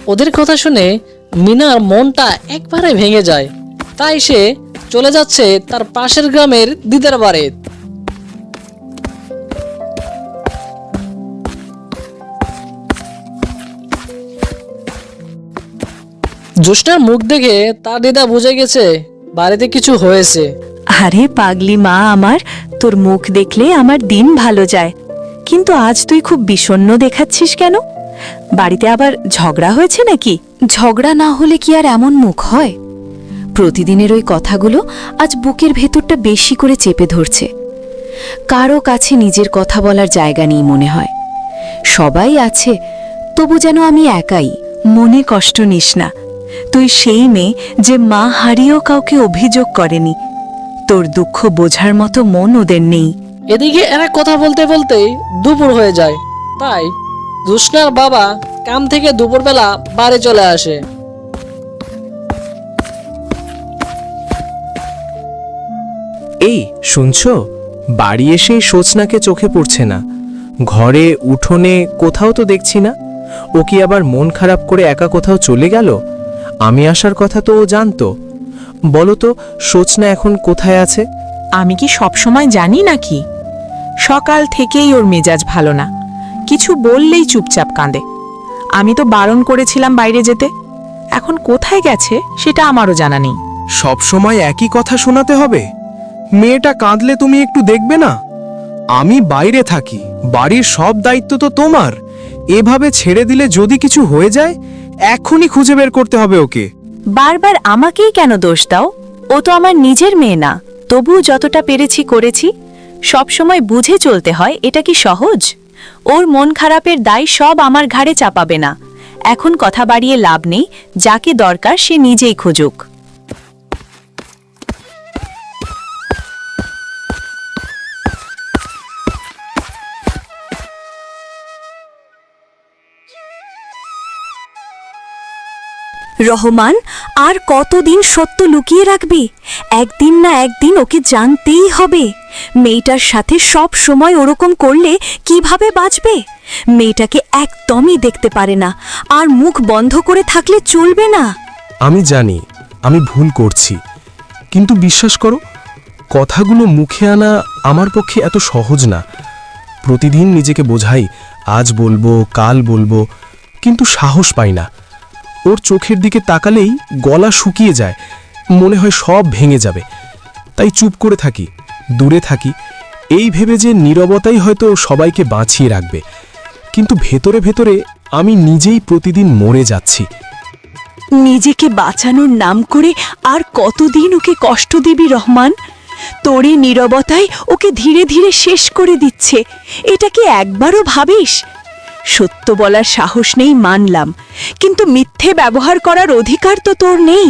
ওদের কথা শুনে মিনার মনটা একবারে ভেঙে যায়। তাই সে চলে যাচ্ছে তার পাশের গ্রামের দিদার বাড়ি। জোসনার মুখ দেখে তার দিদা বুঝে গেছে বাড়িতে কিছু হয়েছে। আরে পাগলি মা আমার, তোর মুখ দেখলে আমার দিন ভালো যায়, কিন্তু আজ তুই খুব বিষণ্ণ দেখাচ্ছিস কেন? বাড়িতে আবার ঝগড়া হয়েছে নাকি? ঝগড়া না হলে কি আর এমন মুখ হয়? প্রতিদিনের ওই কথাগুলো আজ বুকের ভেতরটা বেশি করে চেপে ধরছে। কারো কাছে নিজের কথা বলার জায়গা নেই মনে হয়। সবাই আছে, তবু যেন আমি একাই। মনে কষ্ট নিস না, তুই সেই মেয়ে যে মা হারিয়েও কাউকে অভিযোগ করেনি। তোর দুঃখ বোঝার মতো মন ওদের নেই। এদিকে এরা কথা বলতে বলতে দুপুর হয়ে যায়। তাই জোসনার বাবা কাম থেকে দুপুরবেলা বাড়ি চলে আসে। এই শুনছো, বাড়ি এসে সোচনাকে চোখে পড়ছে না। ঘরে উঠোনে কোথাও তো দেখছি না। ও কি আবার মন খারাপ করে একা কোথাও চলে গেল? আমি আসার কথা তো ও জানতো। বলো তো, সোচনা এখন কোথায় আছে? আমি কি সবসময় জানি নাকি? সকাল থেকেই ওর মেজাজ ভালো না, কিছু বললেই চুপচাপ কাঁদে। আমি তো বারণ করেছিলাম বাইরে যেতে, এখন কোথায় গেছে সেটা আমারও জানা নেই। সব সময় একই কথা শোনাতে হবে? মেয়েটা কাঁদলে তুমি একটু দেখবে না? আমি বাইরে থাকি, বাড়ির সব দায়িত্ব তো তোমার। এভাবে ছেড়ে দিলে যদি কিছু হয়ে যায়, এখনই খুঁজে বের করতে হবে ওকে। বারবার আমাকেই কেন দোষ দাও? ও তো আমার নিজের মেয়ে না, তবু যতটা পেরেছি করেছি। সবসময় বুঝে চলতে হয়, এটা কি সহজ? ওর মন খারাপের দায় সব আমার ঘাড়ে চাপাবে না। এখন কথা বাড়িয়ে লাভ নেই, যাকে দরকার সে নিজেই খুঁজুক। রহমান, আর কতদিন সত্য লুকিয়ে রাখবি? একদিন না একদিন ওকে জানতেই হবে। মেয়েটার সাথে সব সময় ওরকম করলে কিভাবে বাঁচবে? মেয়েটাকে একদমই দেখতে পারে না, আর মুখ বন্ধ করে থাকলে চলবে না। আমি জানি আমি ভুল করছি, কিন্তু বিশ্বাস করো, কথাগুলো মুখে আনা আমার পক্ষে এত সহজ না। প্রতিদিন নিজেকে বোঝাই, আজ বলবো কাল বলবো, কিন্তু সাহস পাই না। ওর চোখের দিকে তাকালেই গলা শুকিয়ে যায়, মনে হয় সব ভেঙে যাবে। তাই চুপ করে থাকি, দূরে থাকি, এই ভেবে যে নীরবতাই হয়তো সবাইকে বাঁচিয়ে রাখবে। কিন্তু ভেতরে ভেতরে আমি নিজেই প্রতিদিন মরে যাচ্ছি। নিজেকে বাঁচানোর নাম করে আর কতদিন ওকে কষ্ট দিবি রহমান? তোরই নীরবতায় ওকে ধীরে ধীরে শেষ করে দিচ্ছে। এটা কি একবারও ভাবিস? সত্য বলার সাহস নেই মানলাম, কিন্তু মিথ্যে ব্যবহার করার অধিকার তো তোর নেই।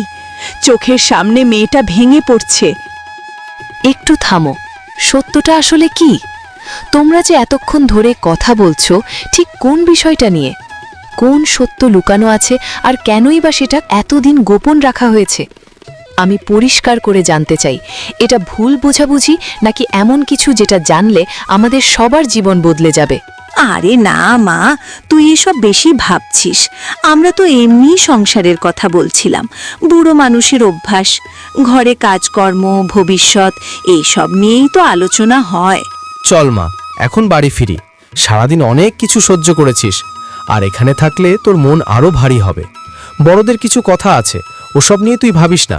চোখের সামনে মেয়েটা ভেঙে পড়ছে। একটু থামো, সত্যটা আসলে কি? তোমরা যে এতক্ষণ ধরে কথা বলছো, ঠিক কোন বিষয়টা নিয়ে? কোন সত্য লুকানো আছে, আর কেনই বা সেটা এতদিন গোপন রাখা হয়েছে? আমি পরিষ্কার করে জানতে চাই, এটা ভুল বোঝাবুঝি নাকি এমন কিছু যেটা জানলে আমাদের সবার জীবন বদলে যাবে? আরে না মা, তুই এসব বেশি ভাবছিস। আমরা তো এমনি সংসারের কথা বলছিলাম। বুড়ো মানুষের অভ্যাস, ঘরে কাজকর্ম, ভবিষ্যৎ, এইসব নিয়েই তো আলোচনা হয়। চল মা, এখন বাড়ি ফিরি। সারাদিন অনেক কিছু সহ্য করেছিস, আর এখানে থাকলে তোর মন আরো ভারী হবে। বড়দের কিছু কথা আছে, ওসব নিয়ে তুই ভাবিস না।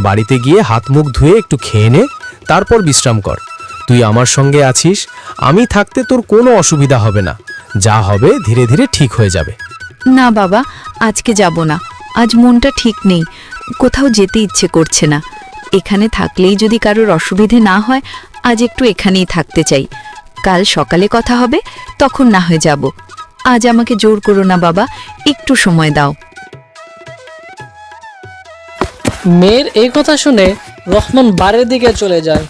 বাড়িতে গিয়ে হাত মুখ ধুয়ে একটু খেয়ে নে, তারপর বিশ্রাম কর। তুই আমার সঙ্গে আছিস, আমি থাকতে তোর কোনো অসুবিধা হবে না। যা হবে ধীরে ধীরে ঠিক হয়ে যাবে। না বাবা, আজকে যাব না। আজ মনটা ঠিক নেই, কোথাও যেতে ইচ্ছে করছে না। এখানে থাকলেই যদি কারোর অসুবিধে না হয়, আজ একটু এখানেই থাকতে চাই। কাল সকালে কথা হবে, তখন না হয়ে যাব। আজ আমাকে জোর করো না বাবা, একটু সময় দাও। মেয়ের এই কথা শুনে রহমান বাড়ির দিকে চলে যায়।